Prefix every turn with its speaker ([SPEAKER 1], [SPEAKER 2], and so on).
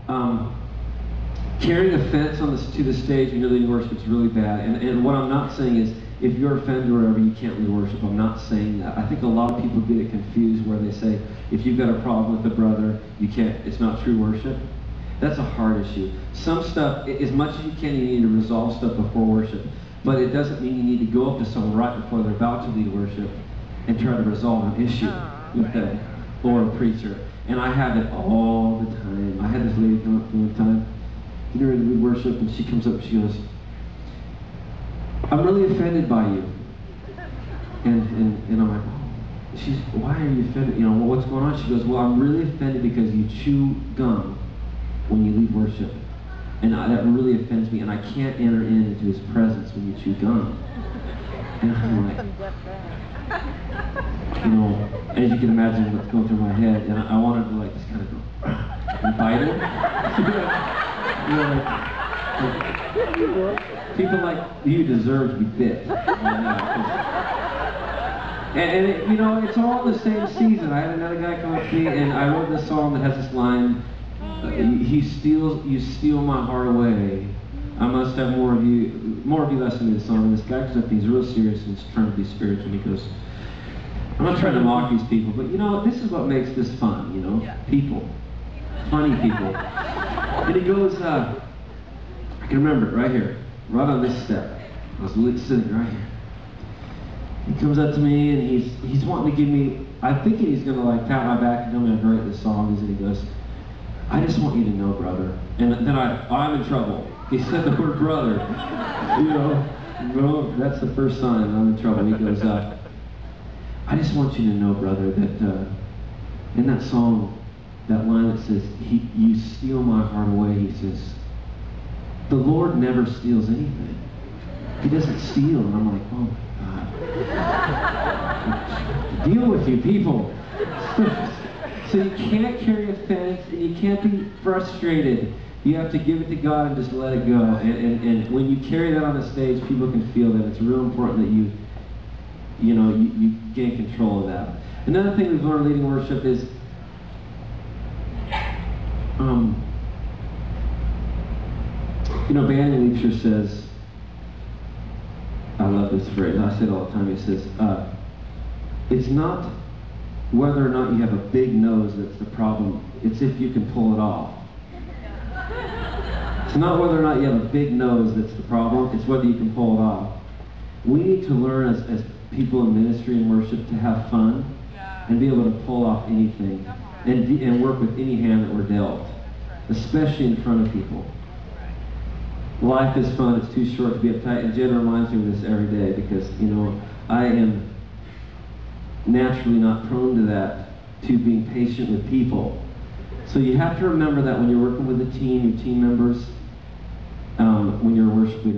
[SPEAKER 1] um, carrying offense to the stage when you're leading worship is really bad. And what I'm not saying is, if you're offended or whatever, you can't lead worship. I'm not saying that. I think a lot of people get it confused where they say, if you've got a problem with a brother, you can't, it's not true worship. That's a hard issue. Some stuff, as much as you can, you need to resolve stuff before worship. But it doesn't mean you need to go up to someone right before they're about to lead worship and try to resolve an issue with them or a preacher. And I have it all the time. I had this lady come up to me one time, getting ready to lead worship, and she comes up and she goes, I'm really offended by you. And I'm like, oh. Why are you offended? You know, well, what's going on? She goes, well, I'm really offended because you chew gum when you lead worship. And that really offends me, and I can't enter into his presence when you chew gum. And I'm like, you know, as you can imagine what's going through my head, and I wanted to like just kind of go and bite it. You know, like, people like you deserve to be bit. And you know, it's all in the same season. I had another guy come up to me, and I wrote this song that has this line, you steal my heart away. I must have more of you listen to this song. And this guy comes up, he's real serious and he's trying to be spiritual, and he goes, I'm not trying to mock these people, but you know, this is what makes this fun, you know? People. Funny people. And he goes, I can remember it right here, right on this step. I was sitting right here. He comes up to me and he's wanting to give me, I'm thinking he's gonna like pat my back and tell me how great this song is, and he goes, I just want you to know, brother. And then I'm in trouble. He said the word brother. You know, no, that's the first sign I'm in trouble. He goes, I just want you to know, brother, that in that song, that line that says, you steal my heart away, he says, the Lord never steals anything. He doesn't steal. And I'm like, oh my God. Deal with you people. So you can't carry offense, and you can't be frustrated. You have to give it to God and just let it go. And when you carry that on the stage, people can feel that. It's real important that you gain control of that. Another thing we've learned leading worship is you know, Banyan Leacher says, I love this phrase, I say it all the time, he says, it's not whether or not you have a big nose that's the problem, it's if you can pull it off. It's not whether or not you have a big nose that's the problem, it's whether you can pull it off. We need to learn as people in ministry and worship to have fun and be able to pull off anything and work with any hand that we're dealt, especially in front of people. Life is fun, it's too short to be uptight, and Jen reminds me of this every day because, you know, I am naturally not prone to that, to being patient with people. So you have to remember that when you're working with a team, your team members, when you're a worship leader.